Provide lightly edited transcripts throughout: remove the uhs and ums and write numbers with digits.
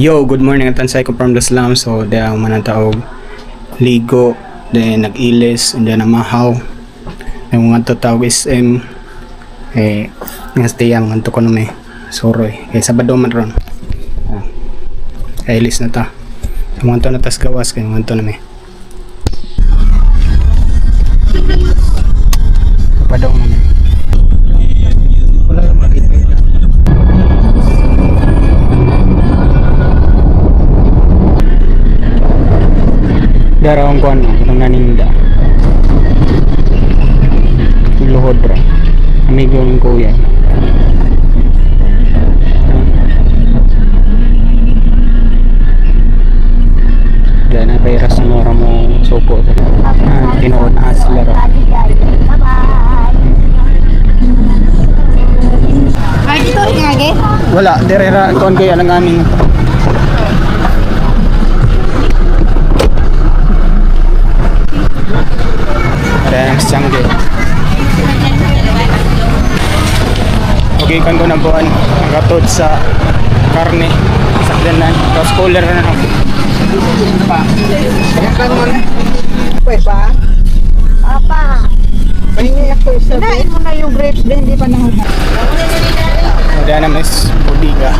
Yo, good morning at tansay ko from the slum. So, diya manataog ligo, then nag-ilis, and then namahaw. Yung mga tatawag SM, nga stay mga to ko na may soroy. Sabado man ron. Ilis na ta. Yung mga to na tas gawas, kaya mga to na may. Sabado man may. Wala lang makita. Darawang kuan mo, itong naninda. Luhod ra. Amigo ng kuya. Diyan na pera sa mura mo suko. Tinuod na asla ra. Ay, dito nga ge? Wala, direra kuan kuya lang amin. Ayan ang sangge. Okay, kan ko na buwan. Nakatod sa karne. Sakdanan. Tapos cooler na ako. Ayan ka naman. Pwede pa? Apa? Pahingi ako isa. Kinain mo na yung grapes din, hindi pa nahuha. Ayan ang is Budiga.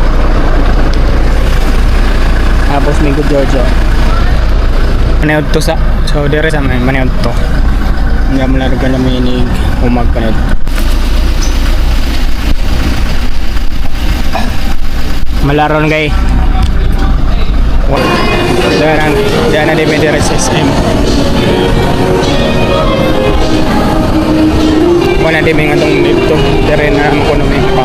Tapos Mingo Georgia. Manayod to sa. So, dire sa may manayod to. Hindi mo larga na minig umagpanod. Malaron gay. Diyan na depende rin sa SM. Wala din mga itong dito. Dire na ekonomi pa.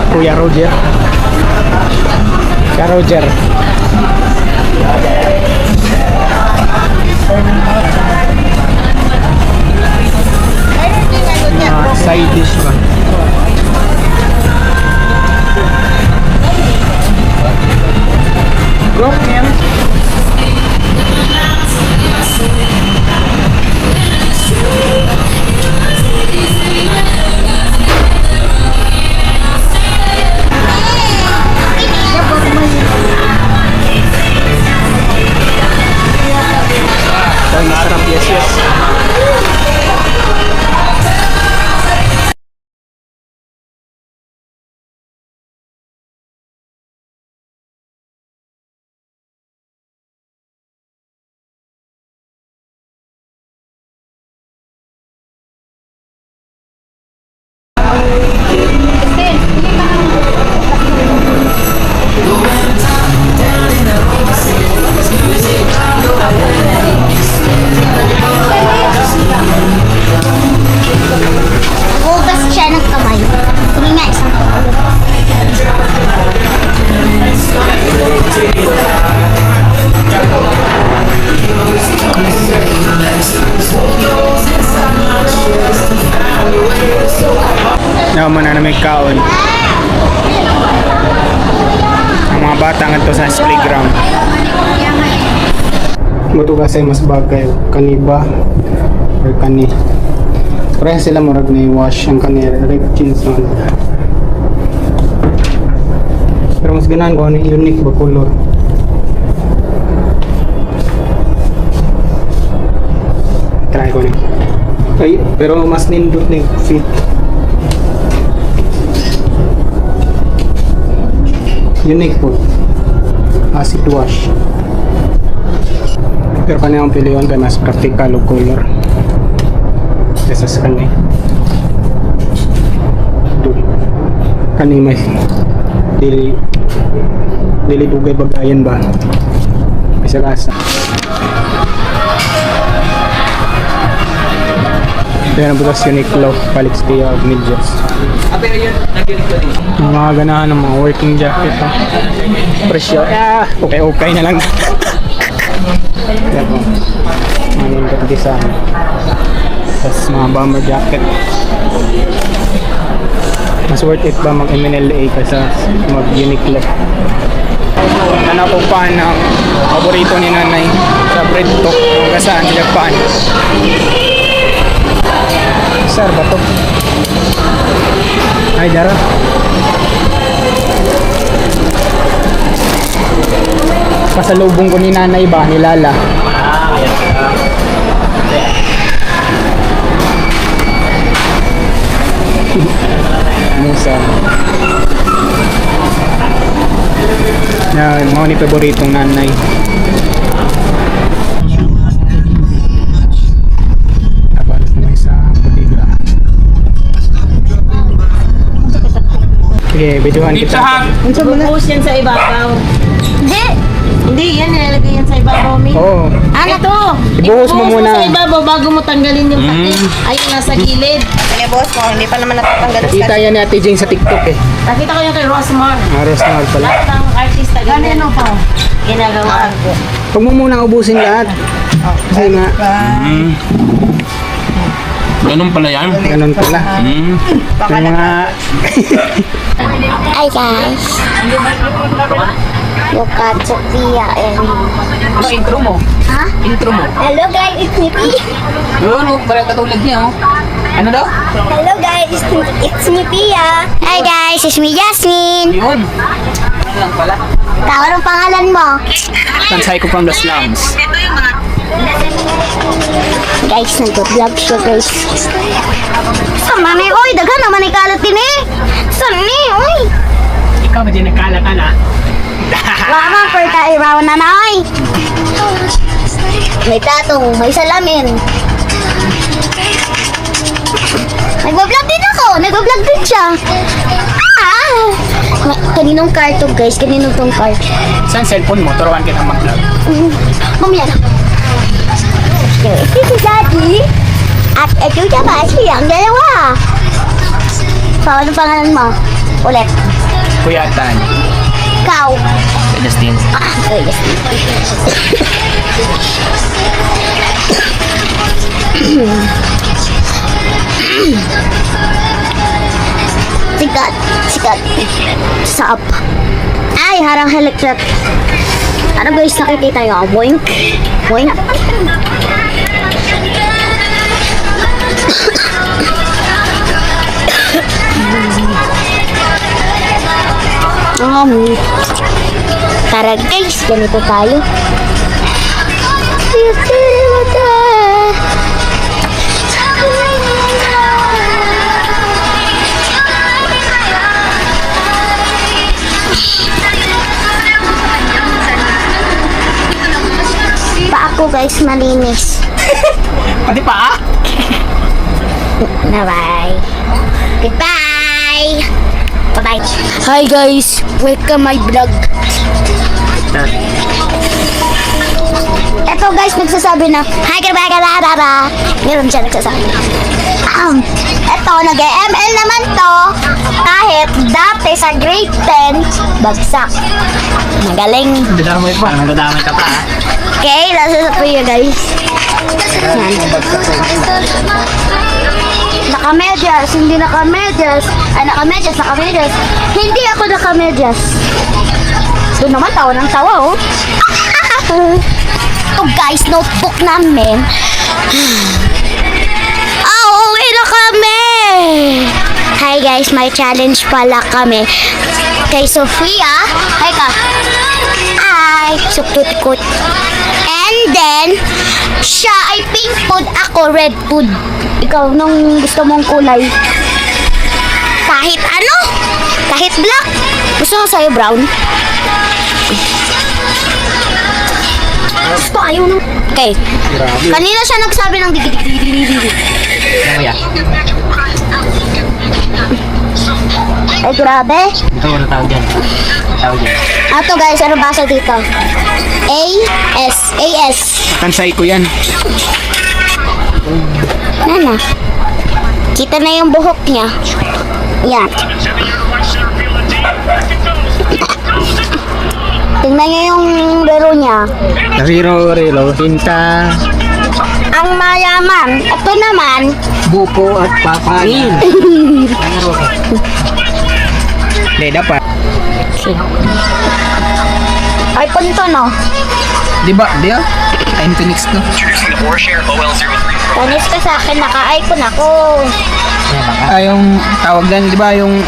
Kuya Roger. Kuya Roger. Side dish ba? Broke yan. Masarap, yes, yes. Hugas siya ng kamay. Sige nga, isang kamay. Naman na may kaon. Ang mga bata nga to sa playground. Muto kasi mas bagay kaniba or kani. Parehas sila murag na i-wash ang kani red jeans on. Pero mas ganahan ko ano unique ba color. Try ko ni. Ay, pero mas nindot ni fit. Unique po. Acid wash. Pero kanina ang pilihan kay mas practical o color. Kesa sa kani. Kani may dili dugay bagayan ba? Bisa kasa. Kaya nabutas Uniqlo, palit siya of medyas. Mga ganahan ng mga working jacket. Presyo. Okay na lang. Yan po. Mga design. Tapos mga bomber jacket. Mas worth it ba mag MNLA kaysa mag Uniqlo? Ano po pa ng paborito ni nanay sa bread talk kung saan sa Japan? Sir ba to? Ay, Jara. Pasalubong ko ni nanay ba, ni Lala? Musa. Yan, mga ni paboritong nanay. Tabalas naman sa botiga. Sige, videohan kita. Bubuhos yan sa ibabaw. Hindi. Hindi, yan nilalagay yan sa ibabaw, Mi. Oo. Ano to? Ibuhos mo muna. sa ibabaw bago mo tanggalin yung takip. Ayun, nasa gilid. Sige, boss mo. Hindi pa naman natatanggal. Kita yan ni Ate Jane sa TikTok eh. Nakita ko yan kay Rosmar. Aros na pala. Lahat ng artista ganyan. Ano pa? Ginagawa ko. Huwag mo munang ubusin lahat. Kasi nga, Ganun pala yan. ganun pala. Yung mga... Hi guys. Look at Sophia and... Ano intro mo? Ha? Intro mo? Hello guys, it's me P. Yun, parang katulad niya, oh. Ano daw? Hello guys, it's me Pia. Hi guys, it's me Jasmine. Yun. Ano lang pala? Tao, anong pangalan mo? Tansay ko from the slums. Guys, nag-vlog siya guys. Sama ni, oy, daghan naman ikalat din eh. Sama ni, oy. Ikaw ba din nagkala-kala? Wala per ka-iraw na nay. May tatong, may salamin. Nag-vlog din ako, nag-vlog din siya. Kaninong car to guys, kaninong tong car. Saan cellphone mo? Turuan kita mag-vlog. Mamaya na. Ito si Daddy. At ito siya ba? Silang dalawa. So, ano pangalan mo? Ulit. Kuya Tan. Ikaw. Justin. Okay, yes. Sikat. Sikat. Sap. Ay, harang electric. Ano guys, nakikita nyo? Boink. Boink. Tara guys, ganito tayo. Pa ako guys, malinis. Pati pa? Bye-bye. Goodbye. Bye-bye. Hi guys, welcome my vlog. Eto guys, nagsasabi na, hi ka. Meron siya nagsasabi. Eto, nag-ML naman to. Kahit dati sa grade 10, bagsak. Magaling. Dadamay pa. Nadadamay ka pa ha? Okay, nasa po yun guys. Yan. Naka-medyas, hindi naka-medyas. Ay, naka-medyas. Hindi ako naka-medyas. Doon naman, tawa ng tawa, oh. Ito guys, notebook namin. Uwi na kami! Hi guys, may challenge pala kami. Kay Sofia. Hi ka. Hi. Sukut-kut. And then, siya ay pink food, ako red food. Ikaw, nung gusto mong kulay. Kahit ano? Kahit black? Gusto mo sa'yo brown? Gusto ayaw nung... Okay. Kanina siya nagsabi ng digi. Mamaya. Ay, grabe. Ito ano tawag dyan? Tawag dyan. Ato guys, ano basa dito? A-S. Tansay ko yan. Nana. Kita na yung buhok niya. Yan. Tingnan niyo yung laro niya. Riro, hinta. Ang mayaman. Ito naman, buko at papain. Hindi, dapat. iPhone to, no? Di ba? Di ah? Infinix to. Tanis ka sa akin, naka-iPhone ako. Yung tawag din, di ba yung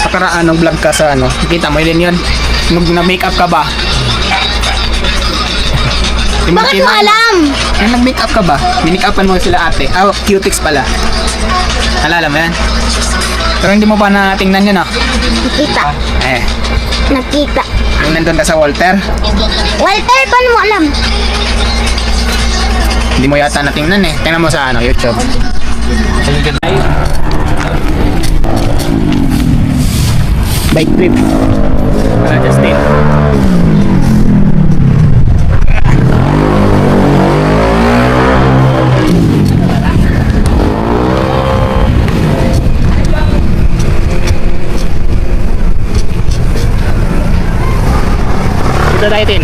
sa karaan ng vlog ka sa ano, kita mo yun yun. Nung na-makeup ka ba? Bakit mo alam? Yung nag-makeup ka ba? Minake-upan mo sila ate. Cutix pala. Alala mo yan? Pero hindi mo pa natingnan yun ah. Nakita. Nakita. Yung nandun ka sa Walter, Walter, paano mo alam? hindi mo yata natingnan eh. Tingnan mo sa ano, YouTube. Bike trip. Para Justin. Dito tayo tin.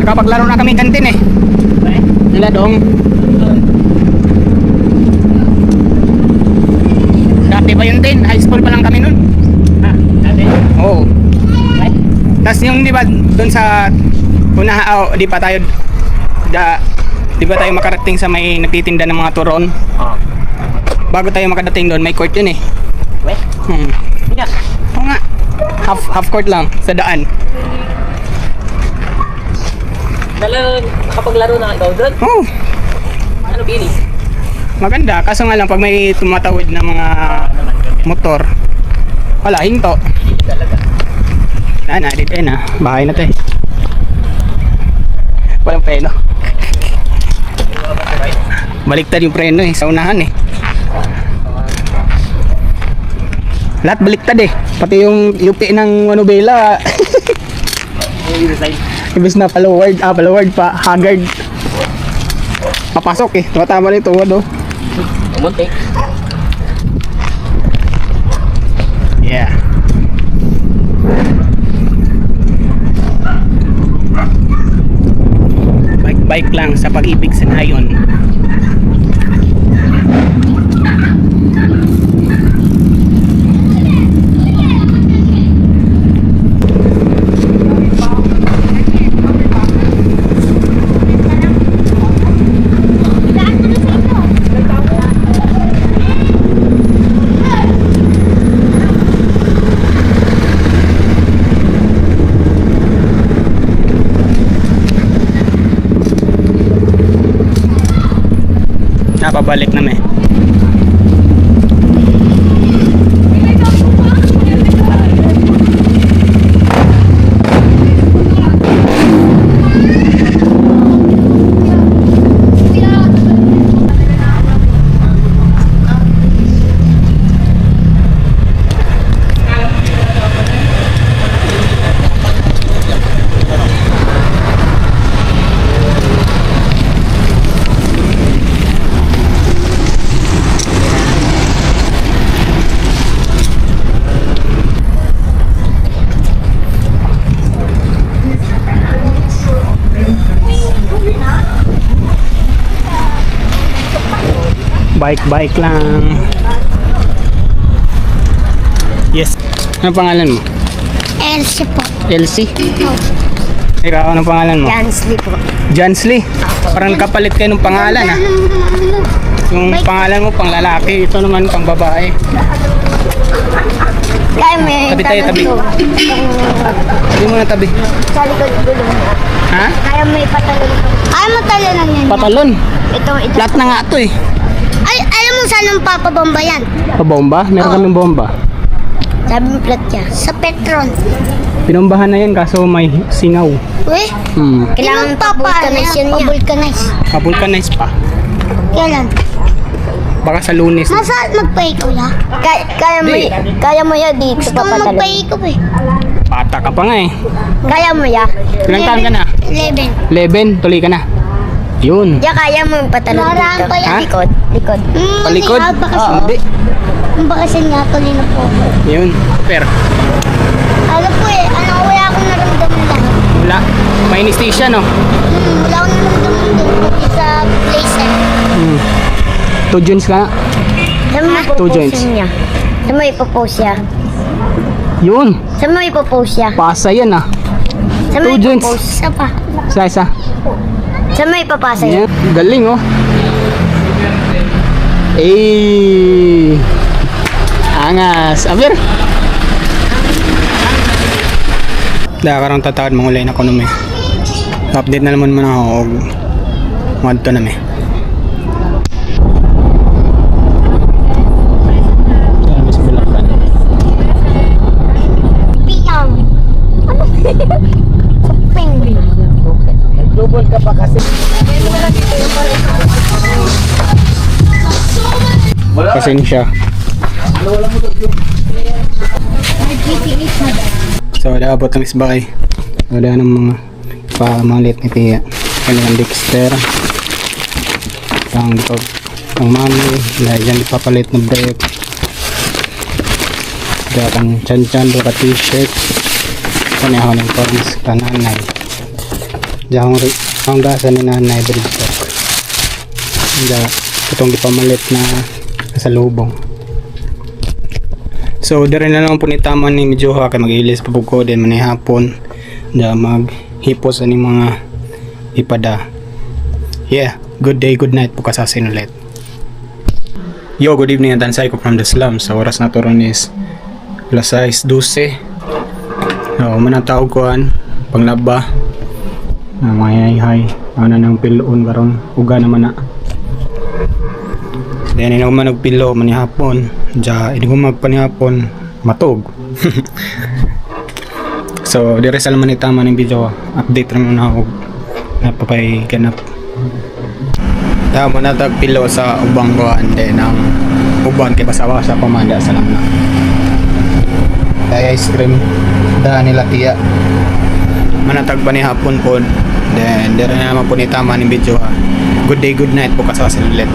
Nakapaglaro na kami kantin eh. Nila dong. Dati pa yun din, high school pa lang kami nun. Dati? Oo. Tapos yung di ba doon sa di pa tayo di ba tayo makarating sa may nagtitinda ng mga turon? Bago tayo makadating doon, may court yun eh. Oo nga. Half court lang sa daan. Nakapaglaro na ikaw doon? Oh, Ano, Billy? maganda. Kaso nga lang pag may tumatawid na mga motor, wala, hinto. Dito na. Bahay na tayo. Walang preno. Baliktad yung preno eh, sa unahan eh. Lahat baliktad eh. Pati yung UP ng Manubela. Ibis na palaward pa, haggard. Papasok eh. Tumatama na ito, ano? Umunti. Yeah. Bike lang sa pag-ibig sa nayon. Napabalik na may. Bike lang. Yes. Ano pangalan mo? Elsie po. Elsie? Ikaw, ano pangalan mo? Jansley po. Jansley? Parang kapalit kayo ng pangalan ah. Yung pangalan mo pang lalaki, ito naman pang babae. Kaya may Tabi tayo, tabi. Tabi mo na tabi. Sa likod gulo na. Ha? Kaya may patalon. Ay, matalonan yan. Patalon. Ito. Lahat na nga ito eh. Ay, alam mo saan ang papabomba yan? Pabomba? Meron kaming bomba. Sabi mo plat niya. Sa Petron. Pinombahan na yan kaso may singaw. Uy, kailangan pa-vulcanize yan niya. Pa-vulcanize. Pa-vulcanize pa. Kailan? Baka sa Lunes. Masaan magpay kuya? Kaya mo ya dito. Gusto mo magpay ko eh. Bata ka pa nga eh. Kaya mo ya? Ilang taon ka na? 11. 11, tuloy ka na. Yun. Ya kaya mo yung patalon dito. Ha? Likod. Palikod? Hindi. Bakasin nga tuloy na po. Yun. Per. Ano po eh, wala akong naramdaman Wala. May anesthesia, no? Wala akong naramdaman din sa place eh. 2 joints ka na. Saan mo Two ipopost joints. niya? Saan mo ipopost siya? Yun. Saan mo ipopost siya? Pasa yan, ah. Saan mo Two joints. ipopost? Isa pa. Isa. Saan mo ipapasa Yan. yun? Galing, oh. Eh. Angas. Aber. Dahil karang tatawad mga ulay na ekonomi. Update na naman muna ako. Madto na may. Piyang. Ano? Kuping. Double ka pa kasi. Pasensya. So, daabot ng isbay. Wala ng mga pamalit ni Tia. Kanilang Dexter. Ang mami. Dahil dyan ipapalit ng brake. Dahil ang chan-chan do ka t-shirt. Kanya ako ng forms ka nanay. Diyan ang gasa ni nanay Bridgestock. Diyan itong ipamalit na sa lubong. So dire na lang po ni tama ni medyo ha kay mag-ilis pa ko din man hapon. Diyan maghipos ani mga ipada. Yeah, good day, good night po kasasin ulit. Yo, good evening and tansay ko from the slums. Sa oras na turon is alas 6:12. Manatawag ko panglaba na hay ana nang pilon karon uga naman na then ina ko man nagpilo man hapon ja ini ko magpanihapon matog so dire sa laman itama ng video update ra muna ako napapay ganap mo na tagpilo sa ubang kuan din ang uban kay basawa sa pamanda sa lamna kaya ice cream da nila Tia manatag pa ni hapon po then dire na naman po ni tama ng video ha. Good day, good night po kasasin ulit.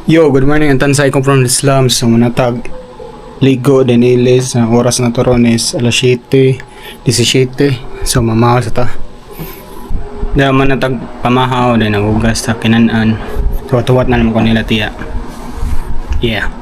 Yo, good morning. Ang tansay ko from the slums. So, manatag ligo, then ilis. Ang oras na turon is alas 7:17. So, mamahaw sa ta. Dahil manatag pamahaw, then nagugas sa kinanaan. So, tuwat na naman ko nila Tia. Yeah.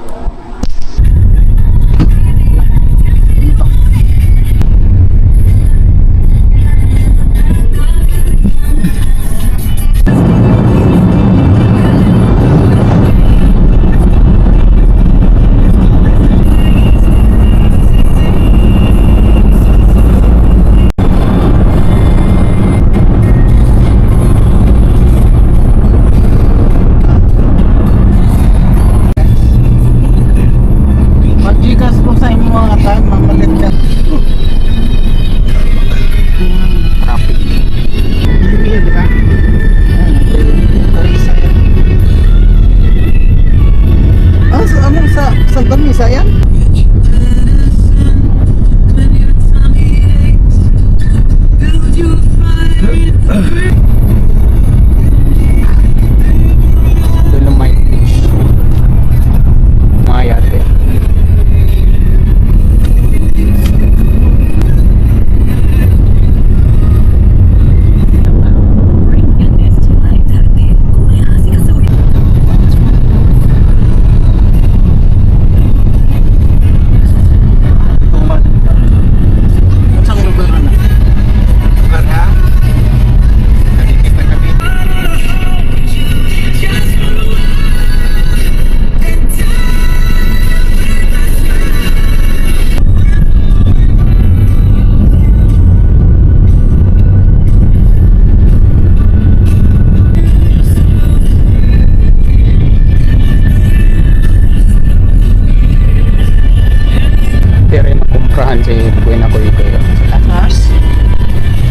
Buena ko ito. Sa taas.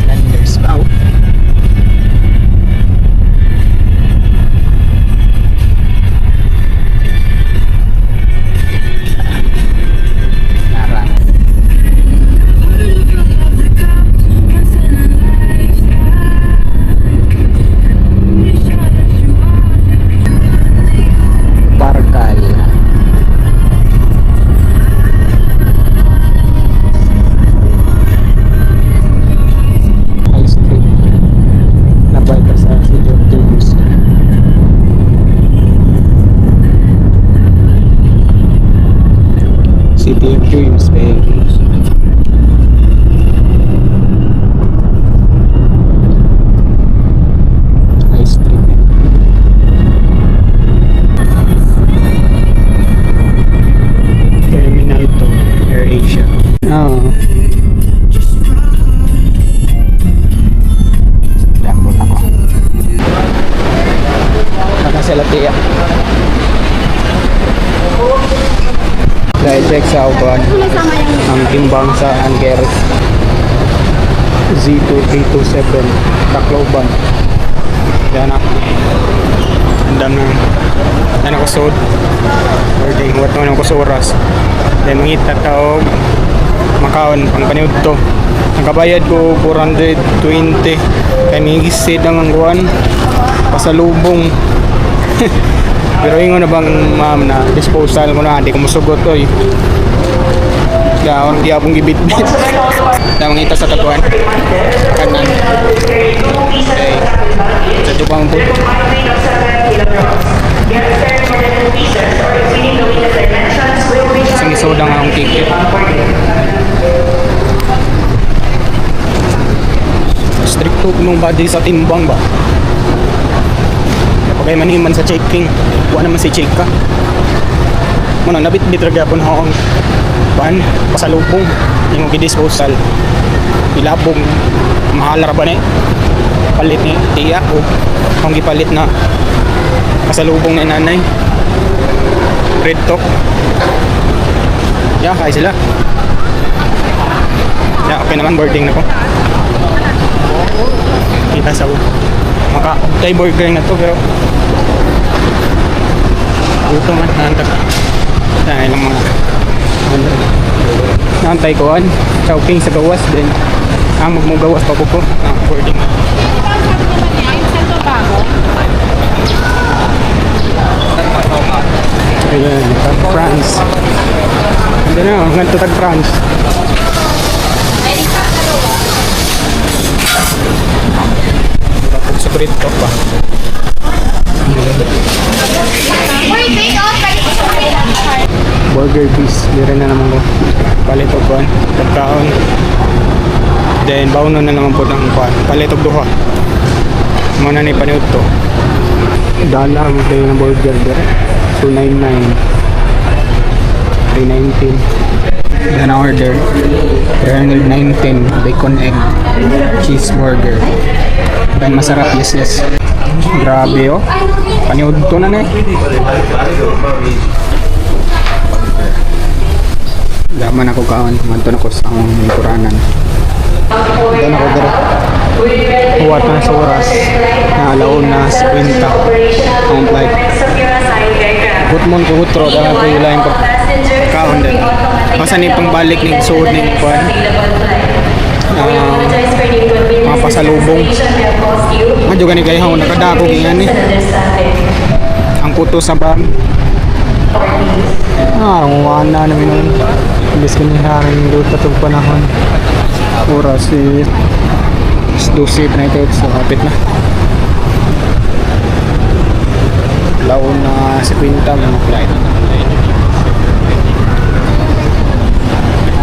Landers out. Dreams, baby. Ice cream. Terminal 2, AirAsia. Oo. Dambot ako. Baka sila tiya. Dahil check sa upuan. Ang timbang sa Angeres. Z2327 Tacloban. Yan na. Andam na. Yan ako sod. Ording. Huwag naman ako sa oras. Then mangita taog. Makaon. Pang paniod to. Nakabayad ko 420. Kaya nigisid ang angguan. Pasalubong. Pero ingon na bang ma'am na disposal ko na. Hindi ko musugot oy. Kaya di akong gibit-bit. Na mangita sa tatuan. Kanan. Okay. Sa Jupang po. Singisoda nga akong ticket. Stricto nung body sa timbang ba? Kapag maniman sa checking, wala naman si check ka. Muna, nabit-bit ragapon akong pan, pasalubong, yung disposal. Ilabong, mahal ra ba na palit ni tiya o kung gipalit na pasalubong ni nanay. Red talk. Yeah, kaya sila. Yeah, okay naman, boarding na ko. Kita sa maka-tie burger na to pero ito man, naantag dahil ang mga naantay ko an chowking sa gawas din ang magmugawas pa ko boarding na ayan, tag France hindi na, ganito tag France sa Brito pa burger piece, di rin na naman ko palitog ko, pagkaon then baunon na naman po ng palitog duha muna ni paniud to dala mo tayo ng burger dire 299 319 yan ang order 319 bacon egg cheeseburger dan masarap yes grabe oh paniud to na daman ako kaon manton ako sa akong lingkuranan doon ako dire huwat na sa oras na alaon na 50 ang flight gutmon ko utro dahil ko yung lain ko kaon din basta ni pangbalik ni suod ni kuan mga pasalubong medyo gani kayo nakadako ganyan ni ang kuto sa bag wala namin nun imbis kaniharing doon patong panahon oras is 12 na ito so kapit na laon na 50 mga flight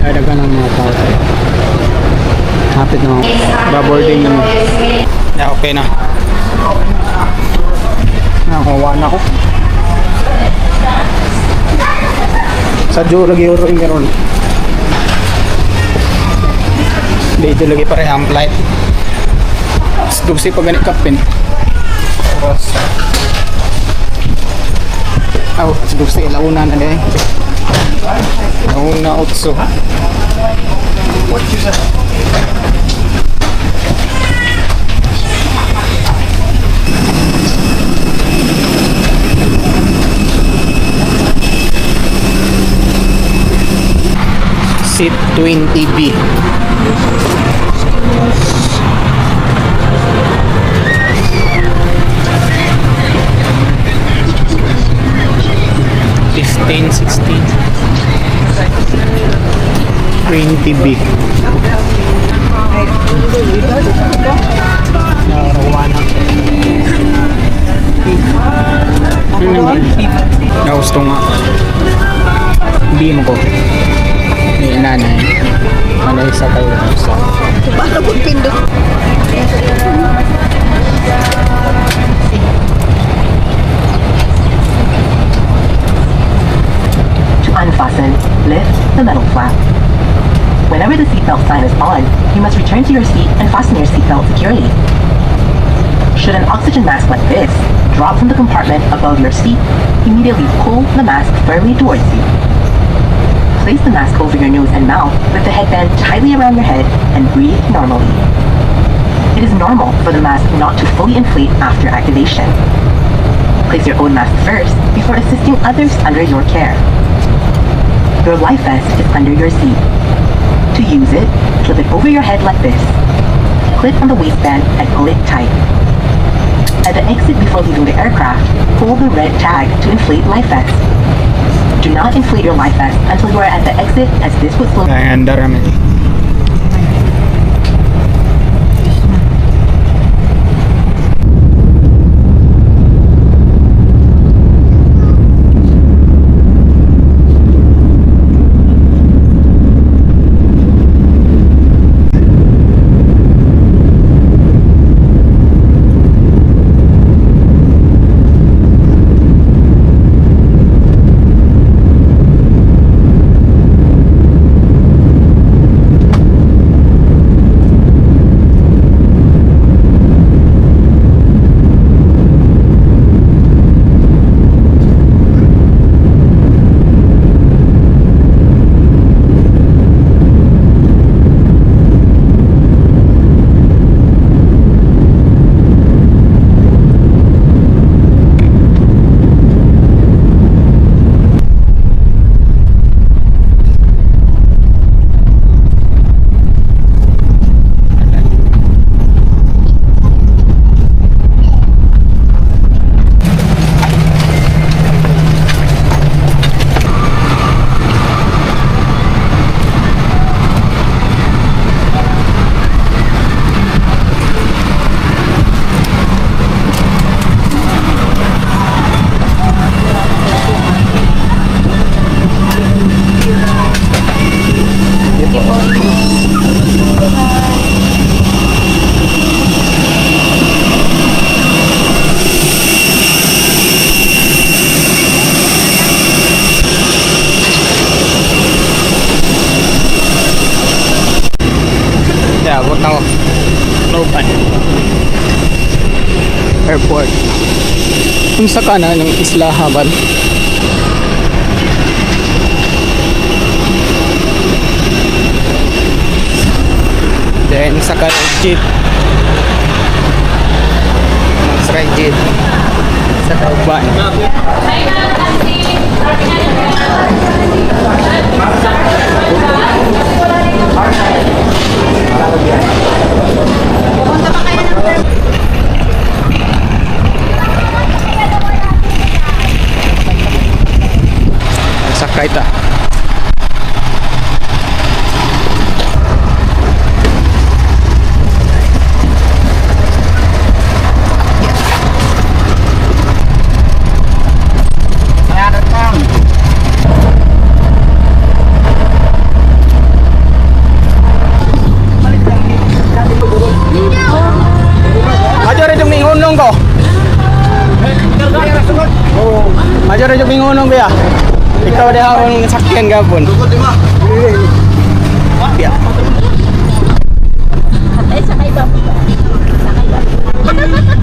ay dagan ang mga tao kapit na ba-boarding na okay na nakakuha na ako sa Diyo lagi uro yung meron dito lagi pare ang flight dugsi pa ganit kapin oras dugsi launa na din launa 8 seat 20B $15, $16 20B gusto nga hindi mo ko ni nanay. Ano isa kayo sa To unfasten, lift the metal flap. Whenever the seatbelt sign is on, you must return to your seat and fasten your seatbelt securely. Should an oxygen mask like this drop from the compartment above your seat, immediately pull the mask firmly towards you. Place the mask over your nose and mouth with the headband tightly around your head and breathe normally. It is normal for the mask not to fully inflate after activation. Place your own mask first before assisting others under your care. Your life vest is under your seat. To use it, slip it over your head like this. Clip on the waistband and pull it tight. At the exit before leaving the aircraft, pull the red tag to inflate life vest. Do not inflate your life vest until you are at the exit, as this would slow kaya andar kami. Abot na ako. Lopan. Airport. Kung sa kanan ng Isla Haban. Then sa kanan jeep. Sa jeep. Sa Tauban. Sakay ta. Majo rin yung bingunong kaya. Ikaw deh akong sakyan gapon. Yeah.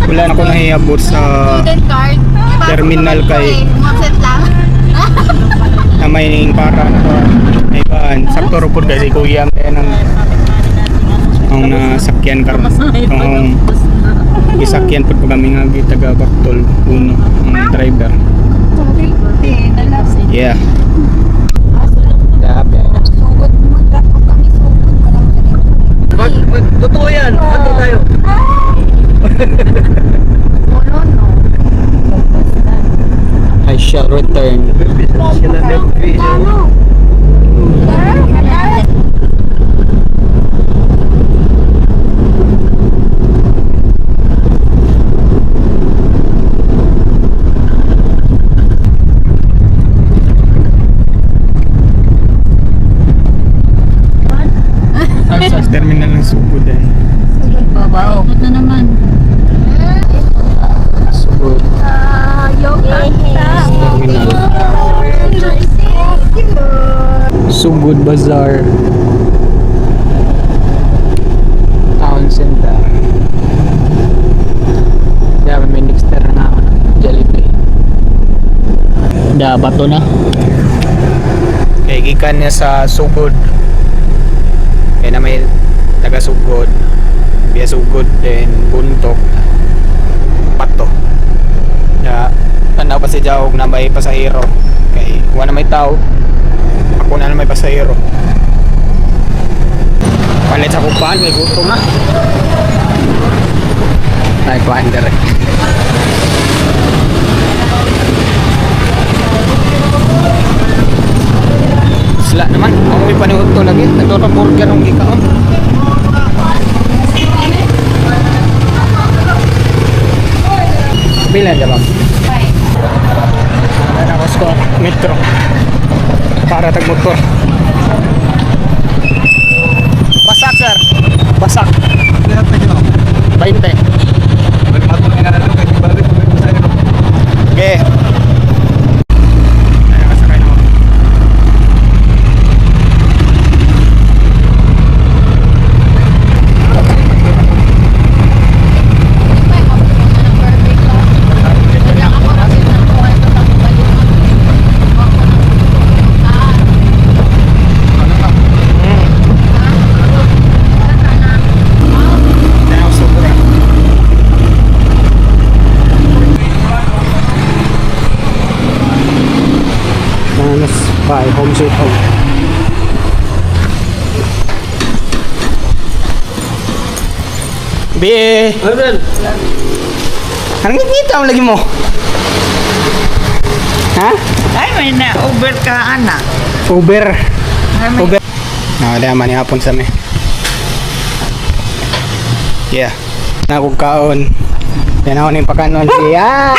Wala na ko nahiabot sa terminal kay na may para na ay baan sakto rupod kasi kuya kaya nang ang nasakyan karon ang isakyan pud kami nga taga Bactol uno ang driver. Yeah. Totoo yan. Ano tayo? I shall return. Ang sugod ay. Babaw. Ito na naman. Sugod. Terminal. Sugod Bazaar. Town Center. Kaya may mixter na ako ng Jollibee. Bato na. Kaya gikan niya sa Sugod. Kaya na may taga Sugod. Biya Sugod din Buntok. Pato. Kaya tanaw pa si Jawog na may pasahero. Kaya wala na may tao. Ako na may pasahero. Palit sa kupan, may gutom na. Ay, kuhan direct. Sila naman, amoy paniod to lagi. Nagtotong burger ng gikaon. Bila aja bang? Ada ko metro. Para tag motor. Basak sir. Basak. 20. Oke. Bye, home sweet home. Be. Anong ngita mo lagi mo? Ha? Ay, may na-over ka, anak. Uber. Uber. Wala man hapon sa me. Yeah. Nakukkaon. Yan ako ni pakanon siya.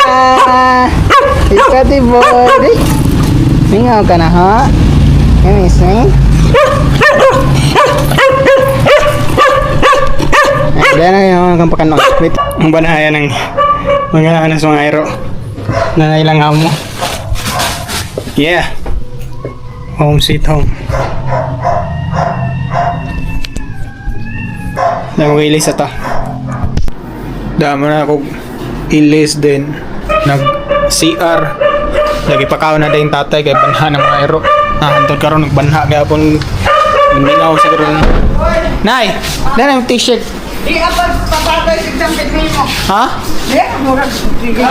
Ikati boy. Mingaw ka na ha? Yan isang. Dahil na yung kang pakanon. Wait. Ang banaya ng mga anas mga aero. Nanailang mo. Yeah. Home sweet home. Nang wilis ito. Dama na ako ilis din. Nag CR. Lagi pa kao na din tatay kay banha ng mga aero. Hantod karon nagbanha kaya pun mingaw siguro. Nay, dala yung t-shirt. Di apa papagay sigdang kitmi mo. Ha? Di, murag sige.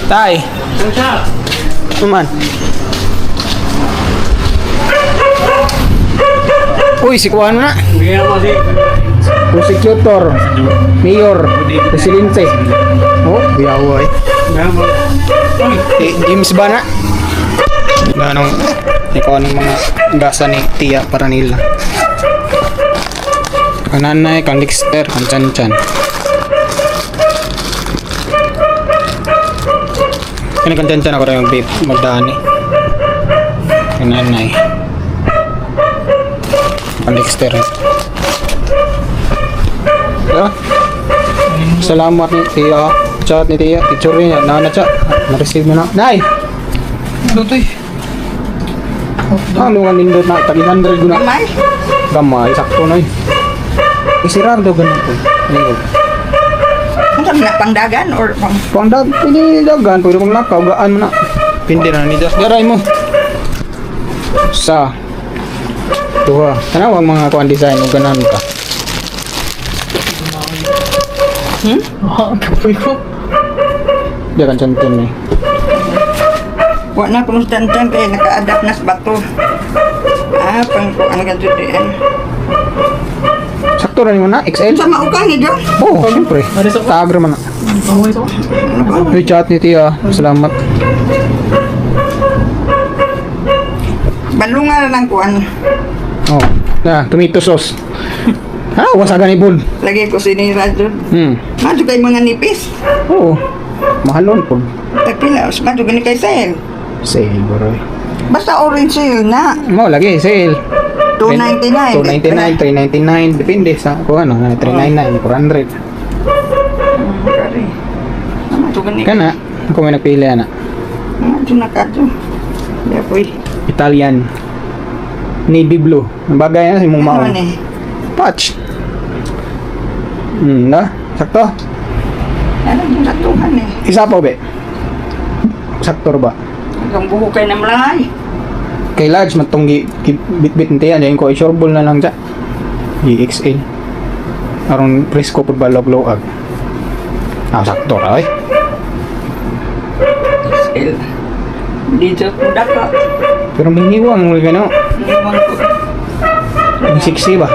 Tay. Tuman. Uy, si Kuano na. Prosecutor, Mayor, Presidente. Oh, biyawa eh. James ba na? Ganong, ikaw ng mga gasa ni Tia para nila. Kang nanay, kang Lixter, kang Chan-Chan. Kani kang Chan-Chan ako rin magdaan eh. Kang nanay. Kang Lixter. Yeah. Salamat ni Tia. Chat ni Tia. Picture niya. Na chat. Na-receive mo na. Nay! Dutoy. Ano nga nindot na? Tag-100 na. Kamay. Gamay. Sakto na eh. Isirar daw ganun po. Ano Ano na pangdagan or pang Pang pwede dagan. Pwede pang nakaw. Gaan mo na. Pindi na nito. Garay mo. Sa. Tuha. Tanawang mga kuhan design. O ganan ka. Kapoy ko. Di kan cantin eh. wa na kuno tantan kay naka-adapt na sa bato. Ah, pang ko ang gadudin. Sakto rin mo na. XL? Sama ukang ni John. Oo, siyempre. Tagre man na. Hey, chat ni Tia. Salamat. Balungan lang kuan. Oh. Na, tomato sauce. Ha, wasagan ibon. Lagi ko sinira doon. Madu kay mga nipis. Oo. Mahalon po. Tagpila, madu gani kay sale. Sale, bro. Basta orange sale na. Mo lagi, sale. 299. 299, 399, depende sa kung ano, 399, 400. Kari. Ito gani. Kana, ako may nagpili ana. Ito na ka ito. Kaya po Italian. Navy blue. Ang bagay na si mong Ano maon. eh? Patch. Na? Sakto? Ano yung satuhan eh? Isa po, be? Sakto ba? Hanggang buho kayo ng malay. Kay large, matong bit-bit nito yan. Diyan ko, i-shoreball na lang dyan. EXL. Arong presko po ba log-log? Sakto ka, eh. XL. Dito po daka. Pero may niwang mo gano. Iwan ko. Yung 60 ba?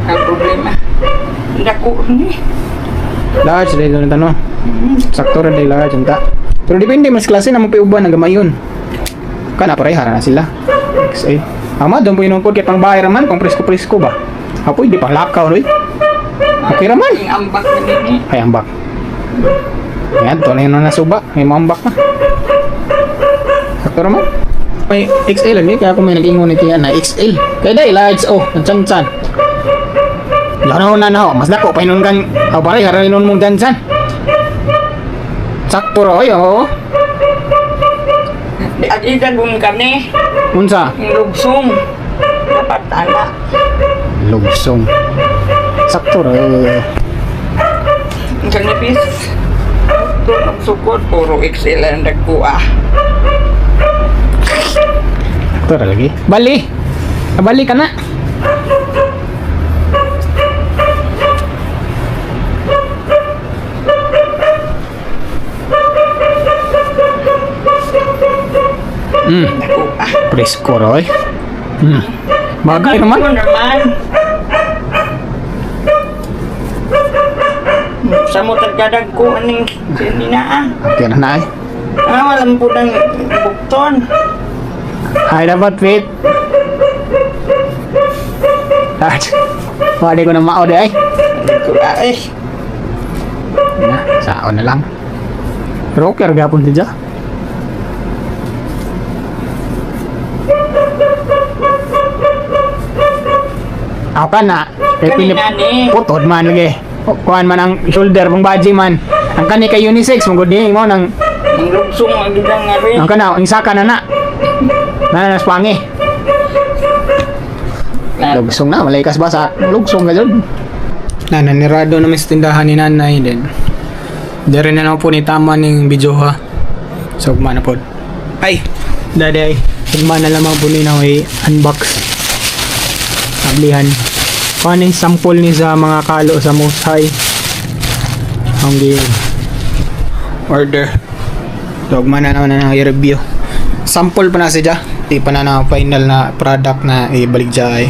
Ang problema. Dako ni. Large, dahil doon tanong. Sakto rin dahil large, anta. Pero depende, mas klase na mapiuban ng gamayon. Kana pareha na sila. XL. Ama, doon po inumpod kaya pang bahay raman, pang presko-presko ba? Apo, hindi pang lakaw, no? Okay raman. Ang ambak na nini. Ay, ambak. Ayan, ito na yun na nasuba. May mambak na. Sakto raman. May XL lagi, kaya ako may nag-ingon ito yan na XL. Kaya dahil large, chan-chan. Laro na na, mas dako, painon kang, pare, haranon mong dansan. Sakto roy, Di agida bung kami. Unsa? Yung lugsong. Dapat anak. Lugsong. Sakto roy. Ang kanipis. Ito ang sukot. Puro XL ang nagkuha. Sakto ra lagi. Bali! Bali ka na. Presko roy. Bagay naman. Ano naman? Sa mo tagkadag ko aning sininaan. Okay na na eh. Walang po ng bukton. Ay, dapat fit. Wadi ko na mao di ay. Ay. Na, sao na lang. Rocker gapon ti ja. Ako ka na. Kay pinip Nani. putod man lagi. Kuhan man ang shoulder mong baji man. Ang kani kay unisex mong guding mo nang Ang lugsong ang gidang nga rin. ang kana ang saka na na. Na pangi. Lugsong na, malaikas ba sa lugsong ka dyan? Nananirado na may tindahan ni nanay din. Dari na naman po ni tama ng video ha. So, kumana po. Ay! Dadi ay. Kumana lamang po ni na may unbox. Ablihan. Paano yung sample ni sa mga kalo sa most high? Ang order. So, kumana naman na i-review. Sample pa na siya. Di pa na final na product na ibalik dyan ay.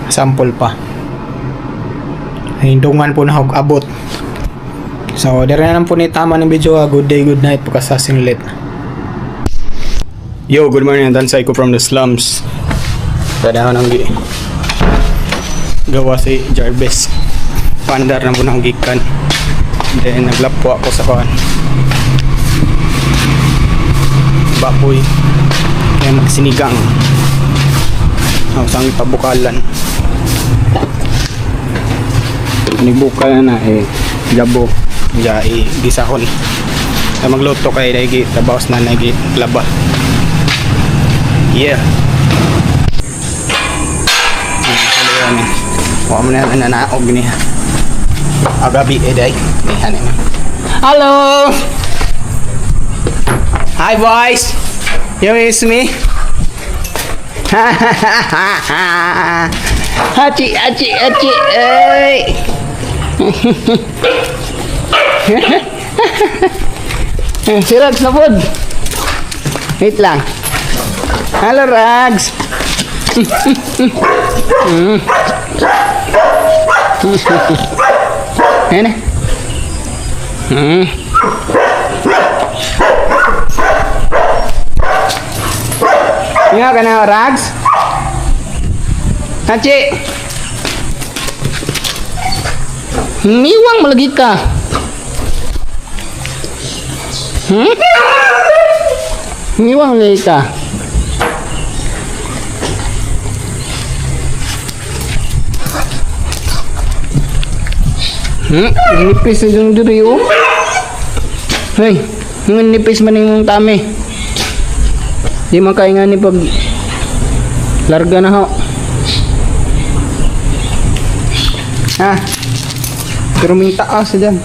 Sample pa. Hindungan po na abot. So, dari na lang po ni tama ng video. Good day, good night. Pagkasasin ulit. Yo, good morning. Dan Psycho from the slums. Dadahan ang gawa si Jarvis. Pandar na po ng gikan. Then, naglapo ako sa kuhan. Baboy. Kaya magsinigang. Ako sang pabukalan. Nibukal na gabo. Ya gisahon. Sa magluto kay dai tabaos na nagi laba. Yeah. Wa man na naog ni. Agabi dai. Ni na. Hello. Hi boys. You miss me? Hachi, hachi, hachi, ay! Si Rags na pod. Wait lang. Hello Rags. Ayan na. Nga ka na, Rags? Hachi! Miwang malagi ka. Miwang malagi ka. Nipis na dyan diri oh. Hey, nipis man yung tami. Di makaingan ni pag larga na ho. Ha? Pero may taas dyan.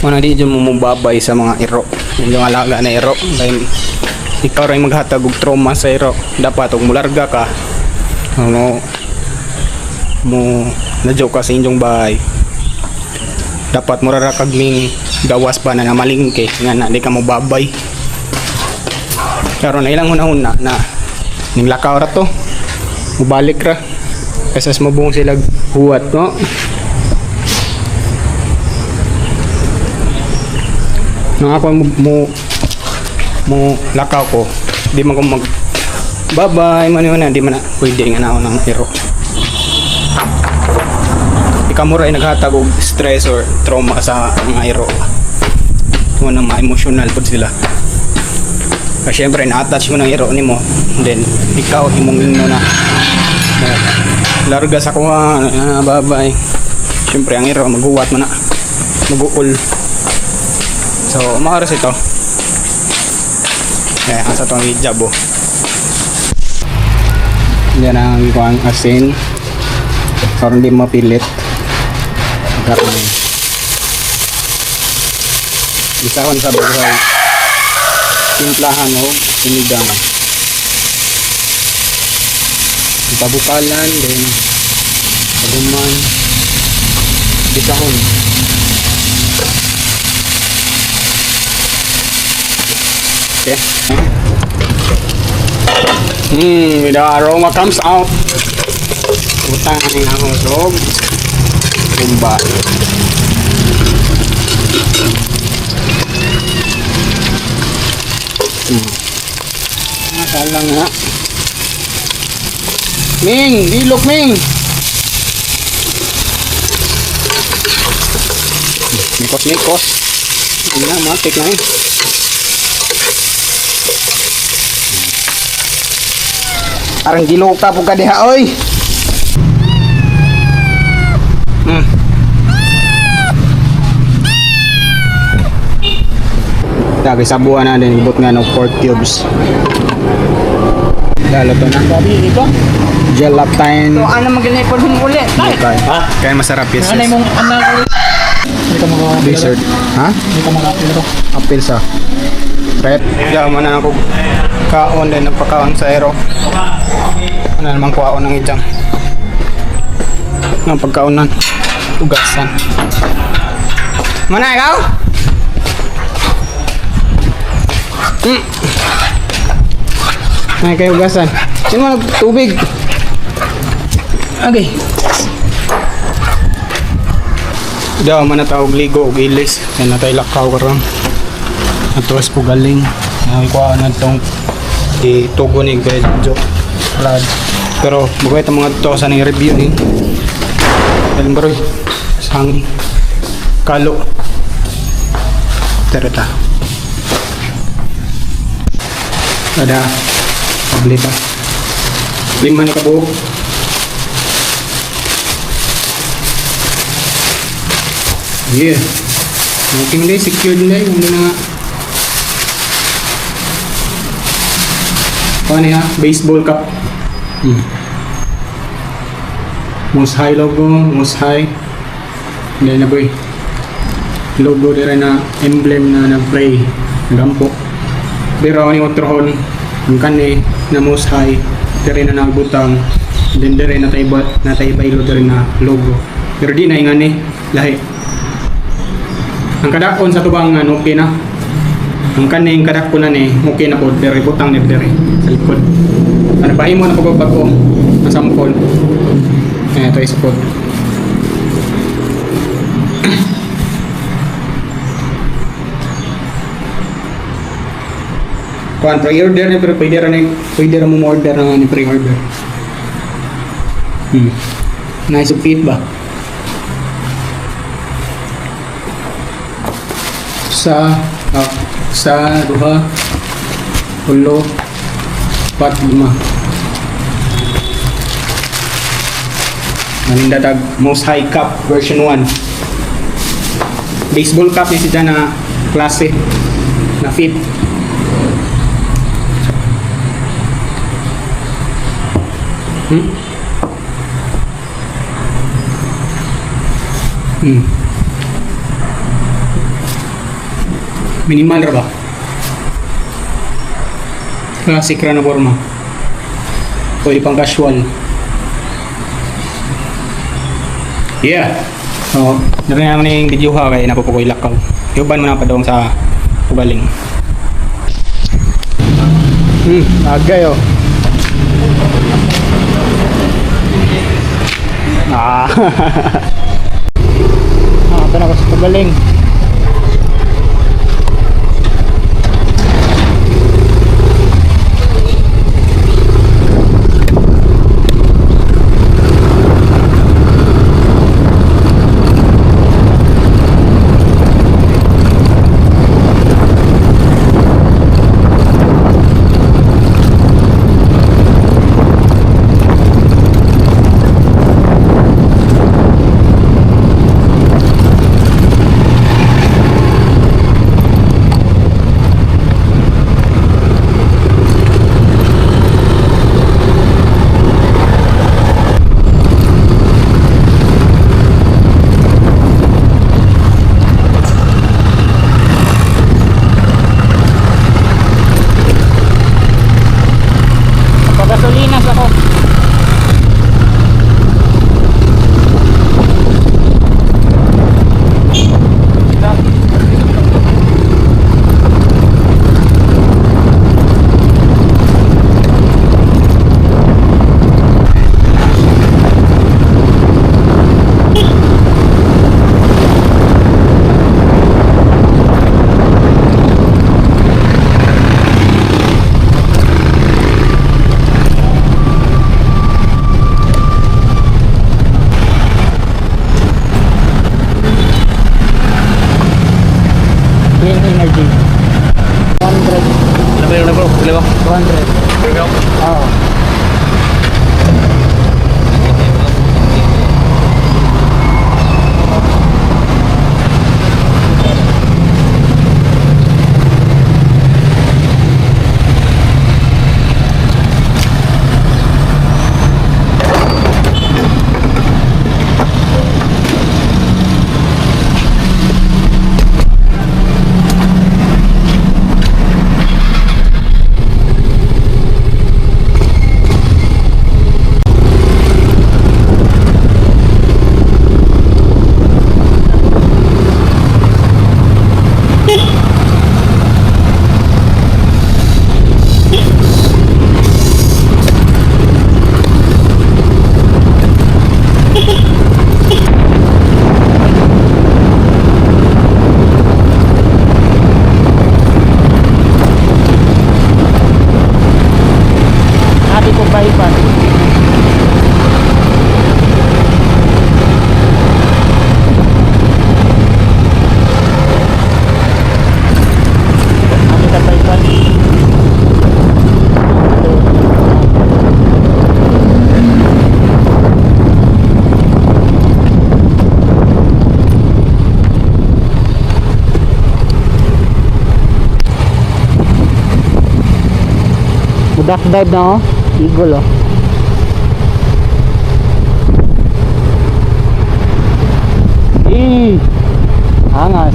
Mana di dyan mo mababay sa mga iro. Yung alaga na iro. Dahil ikaw rin maghatag og trauma sa iro. Dapat og mularga ka. Ano mo na-joke ka sa inyong bahay. Dapat mo rarakag ming gawas pa na namalingke nga na di ka mo babay. Pero na ilang hunahuna na nimlakaw ra to. Mubalik ra. Kasi mabung sila huwat no. Nang ako mo lakaw ko, di man ko mag bye-bye man yun na, di man na pwede nga na ako ng iro. Ikaw mo rin naghatag og stress or trauma sa mga iro. Ito na ma-emotional po sila. Kasi syempre na-attach mo ng iro ni mo, then ikaw imong lino na larga sa kuha, bye-bye. Syempre ang iro maghuwat man na, mag-uul. So, maaras ito. Eh, asa itong hijab oh. Yan ang ikuang asin. Para hindi mapilit. Karne. Isa ko sa buhay. Timplahan o sinigang. Pabukalan, then paguman. Bisahon. Okay. The aroma comes out. Utang ang akong sob. Tumba. Masalang nga. Ming! Ilok, Ming! Mikos-mikos. Ano na, matik na eh. Parang giloka po ka diha, oy. Dagi sabuan na din ibot nga ng pork cubes. Dalo to na. Gelatin. So, ano maganay po din ulit? Okay. Kaya masarap yes. Ano mong anak ulit? Dessert. Ha? Apil sa. Red. Yaman na ako kaon din nagpakaon sa aero. Ano naman kuhaon ng ijang. Ang pagkaonan. Ugasan. Mana ikaw? Ay kayo ugasan. Sino mo tubig? Okay. Daw man na tawag ligo o gilis. Yan na tayo lakaw karang. Atuwas po galing. Nakikuha na itong itugo ni Guy Jo. Pero bukay itong mga ito sa nang review ni. Daling baroy. Sang kalo. Tereta. Ada pablita. 5 na kabuo. Yeah. Mungkin dia secure dia yung mga ano ya, baseball cap. Most high logo, most high. Hindi na boy. Logo dira na emblem na nag-play, nagampo. Pero ang waterhole, ang kani na most high, dira na nagbutang. Then dira na nataybaylo dira na logo. Pero di na ingani lahi. Ang kadakon sa tubangan okay na. Ang kaning kadakunan eh okay na po, dere butang ni dere sa likod. Ano bahimo na pagbago ang sampol. Ito is po. Kuan pre-order ni pero pwede ra mo order na ni pre-order. Nice fit ba? Sa duha ulo 4 5 Maning datag Most High Cup version 1. Baseball cup niya siya na klase na fit. Minimal ra ba? Classic ra na forma. Pwede pang casual. Yeah. So, narinig naman yung video ha kaya napupukoy lakaw. Iuban mo na pa doon sa ugaling. Agay oh. Ito na ko sa ugaling. Paggasolinas ako. Clean energy. 100. Ano ba yun na bro? Pili ba? 200. Oo. Ati ko bypass. Ati ka bypass. Duck dive na oh. Eagle oh. Angas.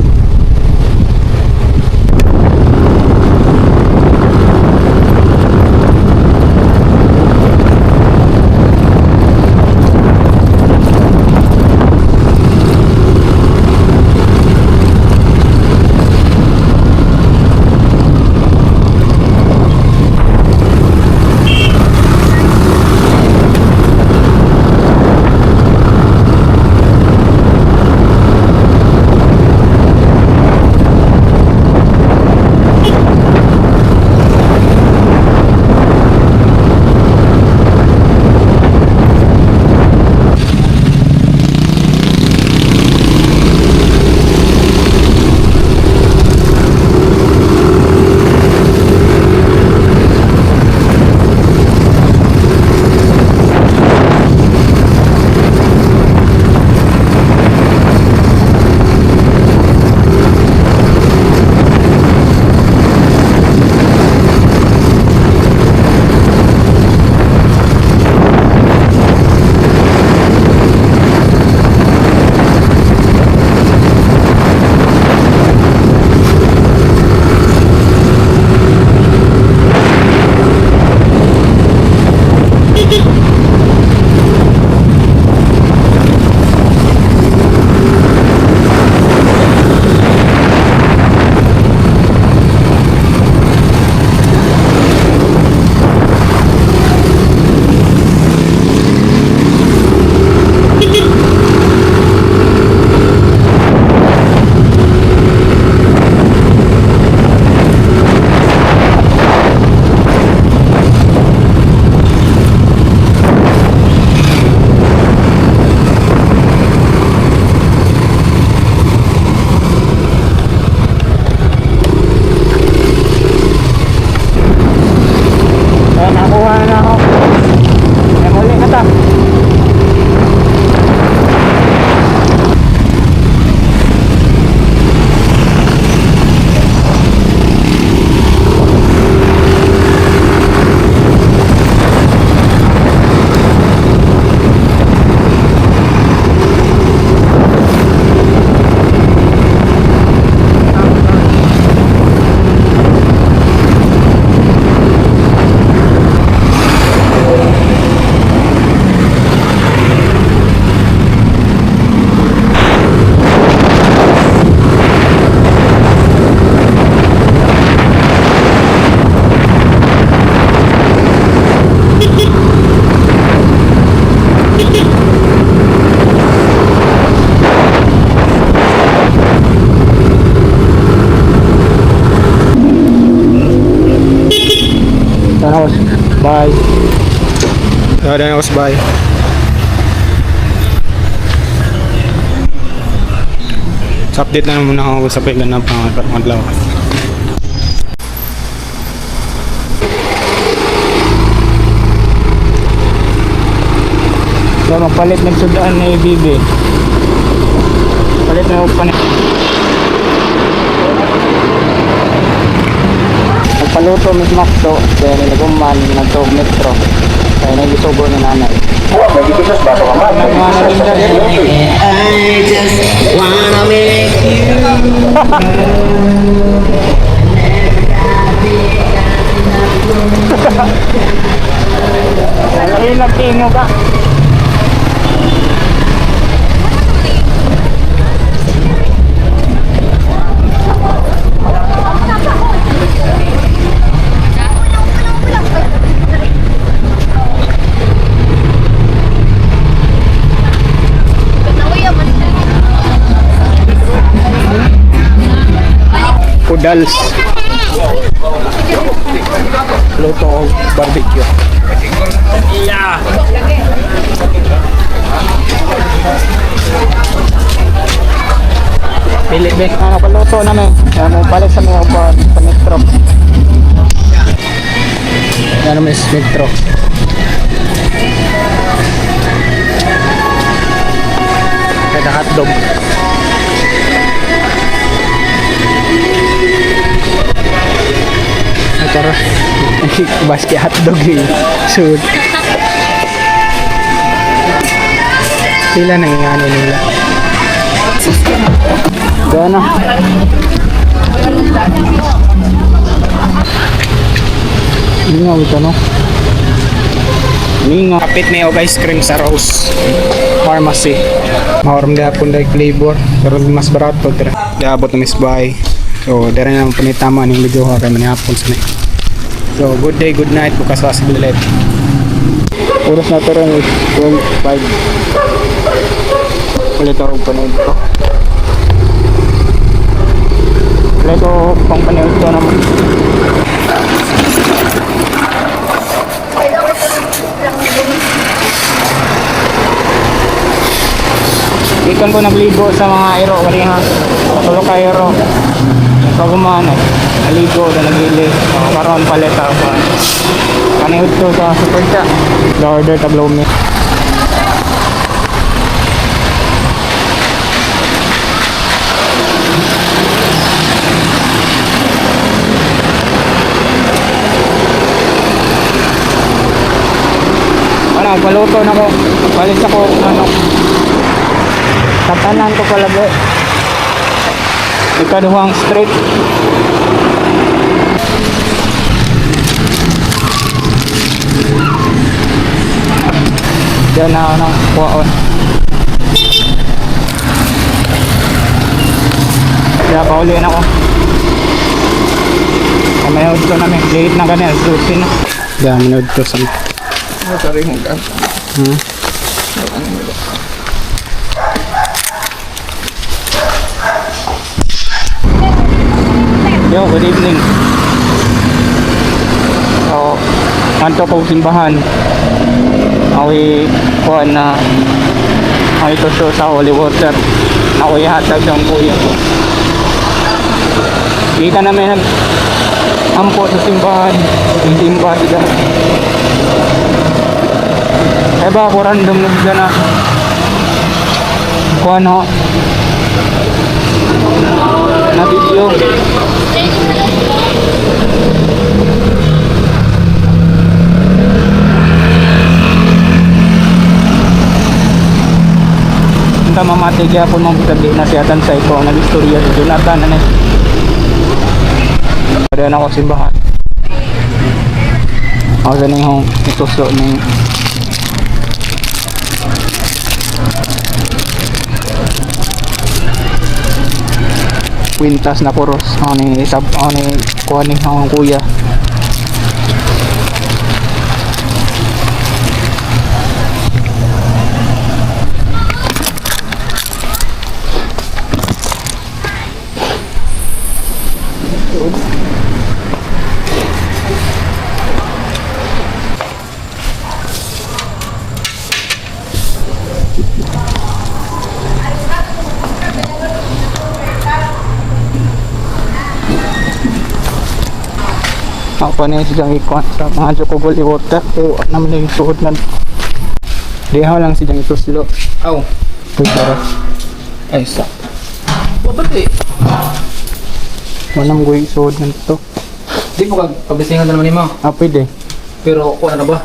ako. Bye. Daan ako. Bye. So update na muna ako sa paglan ng pangatlaw. So magpalit nagsudaan na Bibi. Palit na ako pa. Nagpaluto mis Makto, kaya nilaguman nagtog metro. Kaya nagisugo ni nanay. Nagmana rin dyan. I just wanna make Ay, nagtingo ka. Pudals. Luto o barbecue. Yeah. Pili bek ano paluto namin. Yan mo balik sa mga upan sa metro. Yan naman is metro. Kada hotdog. Tara. Basket hotdog eh. Sud. Sila nang ingano nila. Gana. Lingaw ito no. Lingaw. Kapit na yung ice cream sa Rose Pharmacy. Mahoram gapon dahil flavor. Pero mas barato. Diabot na Miss Bay. So, dara na panitama ng video ha kay manihapon sa ni. So, good day, good night. Bukas sa ulit. Oras na ito rin 12:05. Ulit ako panood ko. Ulit ako pang panood ko naman. Ikan ko nagligo sa mga aero. Kali ha. Tulo ka aero. Pagumana, naligo na nagili. Karoon palit ako. Kanihod to sa super chat. The order tablaw me. Ano, paluto na ko. Palit ako ano. Tatanan ko palagi. Ikaduhang street. Diyan na ako ng kuwaon. Kaya pauli na ako. Kamayod ko namin. Late na ganyan. Susin na. Diyan, minod ko sa... Sorry, hanggang. Yo, good evening. So, kanto ko simbahan. Ako'y kuhan na ako'y tuso sa holy water. Ako'y hatag ng kuya ko. Kita namin ampo sa simbahan. Yung simba sila. Eh ba ako random na sila na kuhan ho. Na video. Kita mamati kaya po mong gabi na si Atan sa ito nag-istorya si Jonathan ano. Pada na ako simbahan. Ako sa niyong ituso ng kwintas na puros. Ako ni isab, ako ni kuha ni akong kuya. Ako na silang ikuan sa mga Jokogol water. O, naman yung suod na. Dihaw lang silang ituslo. Aw. Pwede. Ay, sa. What eh? Manang guy suod na to. Di mo pagbisingan na naman ni mo. Pwede. Pero kung ano ba?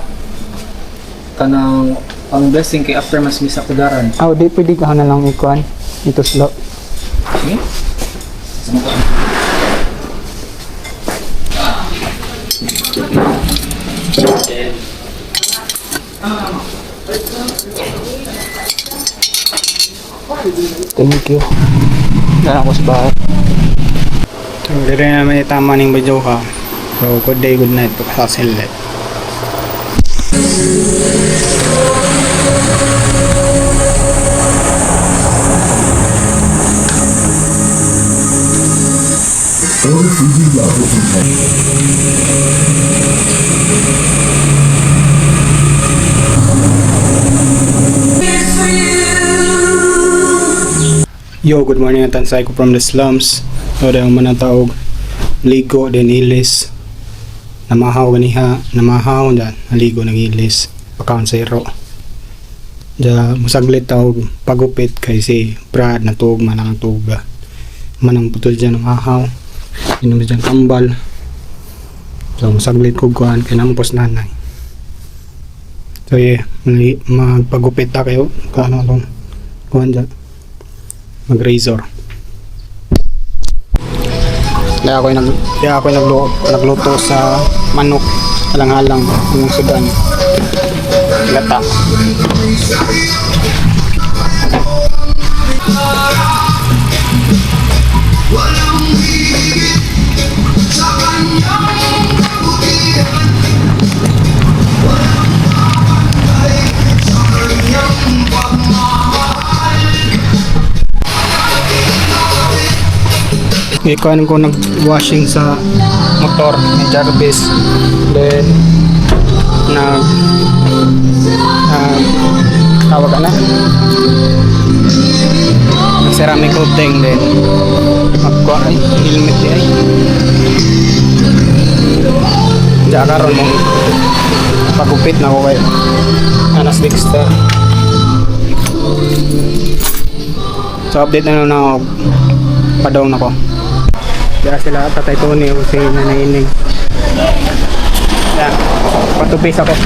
Kanang ang blessing kay after mas misa kudaran. Di pwede ka na lang ikuan. Ituslo. Sige. Thank you. Dala ko sa bahay. Hindi rin naman itama ng video ka. So, good day, good night. Pagkasasin Yo, good morning at tansay ko from the slums. So, dahil man taog ligo, then ilis. Namahaw ganiha, namahaw dyan, naligo, nag-ilis. Pakaon sa iro. Diya, musaglit taog pagupit kay si Brad na tuog, manang tuga. Manang putol dyan, namahaw. Inom dyan kambal. So, musaglit ko kuhan, kaya nampos nanay. So, yeah, magpagupit ta kayo. Kano itong kuhan dyan. Mag-razor. Kaya ako nagluto sa manok, alang-alang yung sudan. Gata. Ikuan ko nag-washing sa motor ni Jarvis. Then tawag na ceramic coating. Then magkuha ay helmet ay diya karon mong pagupit na ko kay Anas Dexter. So update na ako, padong na ko. Kaya sila Tatay Tony o si Nanay Ining. Yan, patupis ako.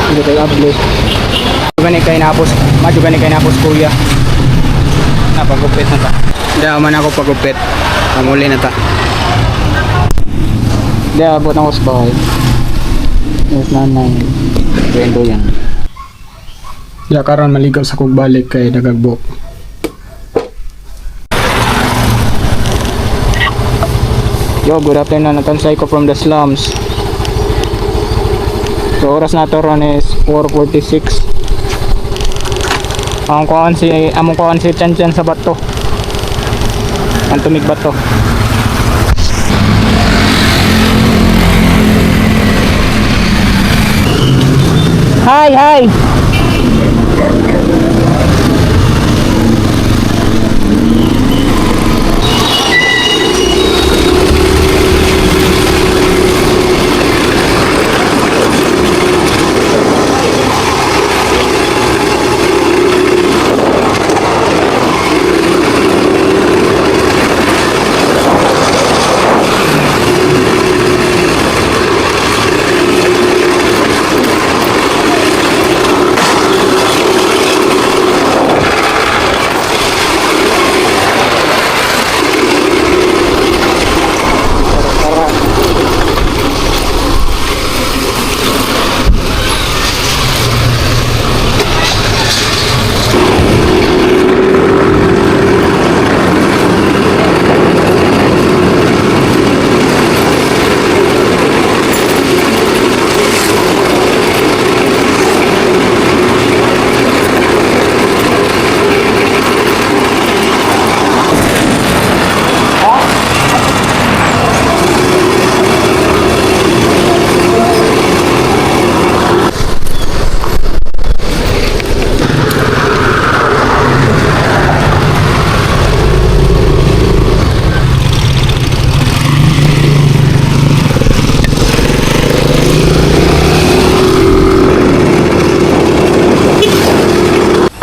Hindi tayo upload. Juga kay napos, majuga ni kay napos kuya. Napagupit na ta. Hindi man ako pagupit. Pamuli na ta. Hindi, abot ako sa bahay. Yes, nanay. Kwento yan. Di karon maligaw sa kong balik kay nagagbok. Yo, good afternoon. Natansay ko from the slums. So, oras na to ron is 4:46. Among kuhaan si Chan Chan sa bato. Ang tumig bato. Hi!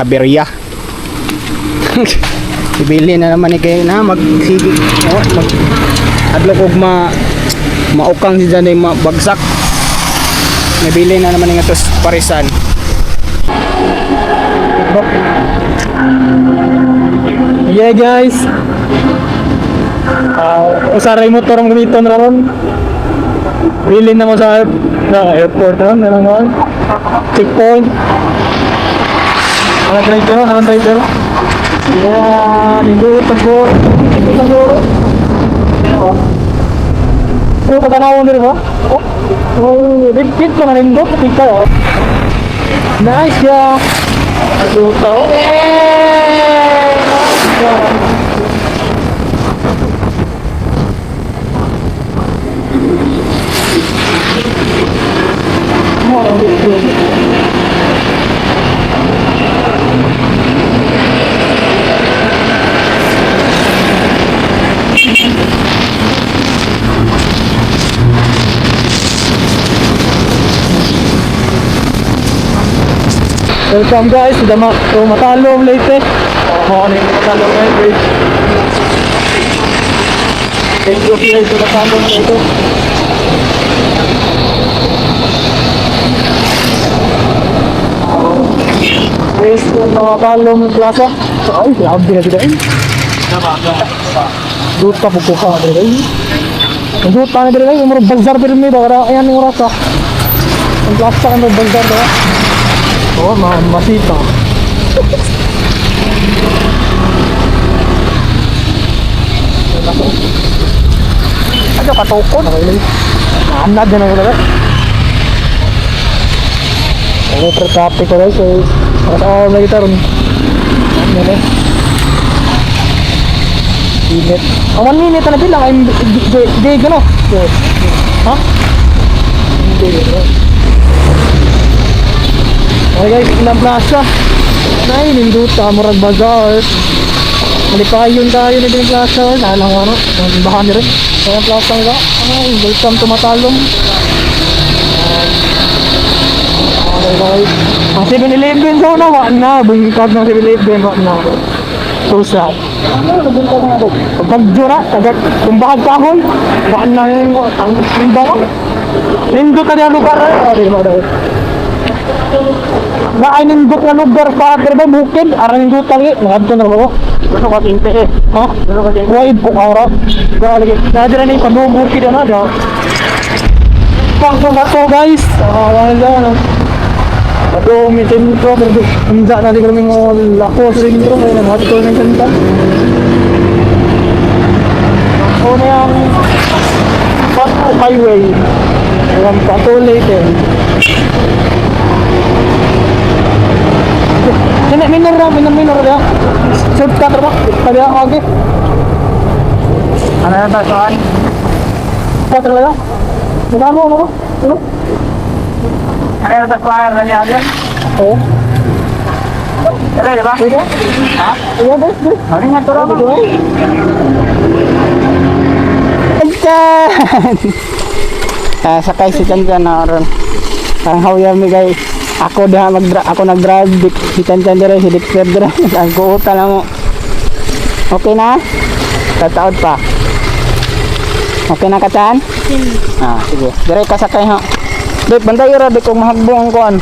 aberya. Ibili na naman ni kayo na magsigi mag adlok og maukang si dyan mabagsak. Nabili na naman nga tos parisan. Yeah guys. Usaray motor ang gamiton ron. Bilin na mo sa airport ron, nalang checkpoint. Alam driver. Yeah, nindot ko. Oh, pagkanawon din ba? Oh, repeat ko na nindot, tika. Nice ya. Aduh, tau. Welcome guys, sudah Matalom Leyte. Oh, ini Matalom Leyte. Thank you guys, sudah Matalom Leyte. Guys, Matalom Plaza. Ay, grabe na sila eh. Duta po ka na rin. Ang duta na rin eh, yung bazar pero may bakara. Ayan yung oras ah. Ang plaza ka ng bazar ba? Oh, masita. Ano katukon? Naanad din ako talaga. Ano per traffic ko guys. So, ako na kita ron. Ano na? Init. 1 minute na bilang. Hindi gano'n. Ha? Hindi gano'n. Okay guys, ilang plaza. Nay, ninduta, murag bazaar. Malipayon tayo na din plaza. Nalang ano, bahan rin. Ilang plaza nila. Ay, welcome to Matalom. Okay guys. Ang 7-Eleven daw na, wak na. Bungkag ng 7-Eleven, wak na. So sad. Pagpagdura, kung bahag kahoy, wak na yung tanggang. Nindot na yung lugar. Okay, mga na ay nindot na lugar pa ba bukid arang nindot lagi ngadto na ba ano ka tinte eh ha ano ka tinte wide po ara lagi nadira ni pamubukid na da pang to guys wala ato mi tento pero unsa na di kami ng lako sa intro ay na mato ng kanta ano yang highway ang patuloy din. Minor dia. Shortcut ba? Tabi ako okay. Ano yan saan? Shortcut talaga? Ano? Ano yan saan na niya yan? Oo. Ano yan ba? Ha? Ano ba? Ano nga ito lang? Sakay si Chanjan na ron. Ang hawya mi guys. Ako nag-drive si Chanjan dire si Dexter dire. Ang kuuta lang mo. Okay na? Tataod pa. Okay na ka Chan? Sige. Dire ka sakay ha. Dek bantay ra dek kung mahagbong kuan.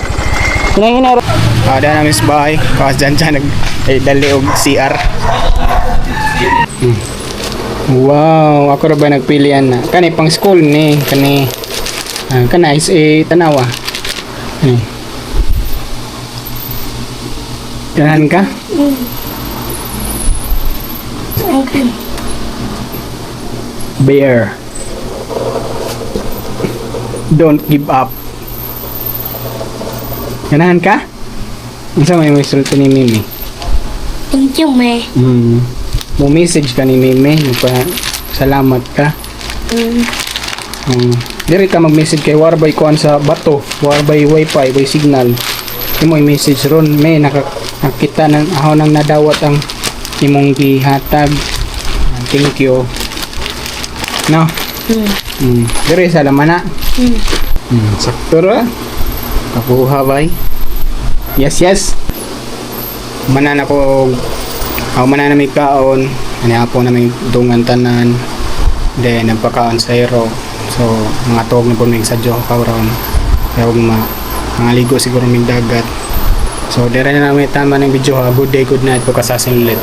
Hinay-hinay ra. Ada na miss bye. Kawas Chanjan dali og CR. Wow, ako ra ba nagpilian na. Kani pang school ni kani kana is tanawa. Ganahan ka? Bear. Don't give up. Ganahan ka? Isa may resulta ni Mimi. Thank you, me. Mo-message ka ni Mimi. Salamat ka. Diri ka mag-message kay Warbay kuan sa bato. Warbay wifi, by signal. Imo i-message ron. May nakita ng ako nang nadawat ang imong gihatag. Thank you. No? Diri sa lamana. Sakto ra. Kapuha bay. Yes. manan ako manan na may kaon ani apo na may dungan tanan then nagpakaon sa hero so mga tuog na po may sadyo kauron kaya huwag mga ligo siguro may dagat so dire na namin tama ng video ha good day good night po kasasin ulit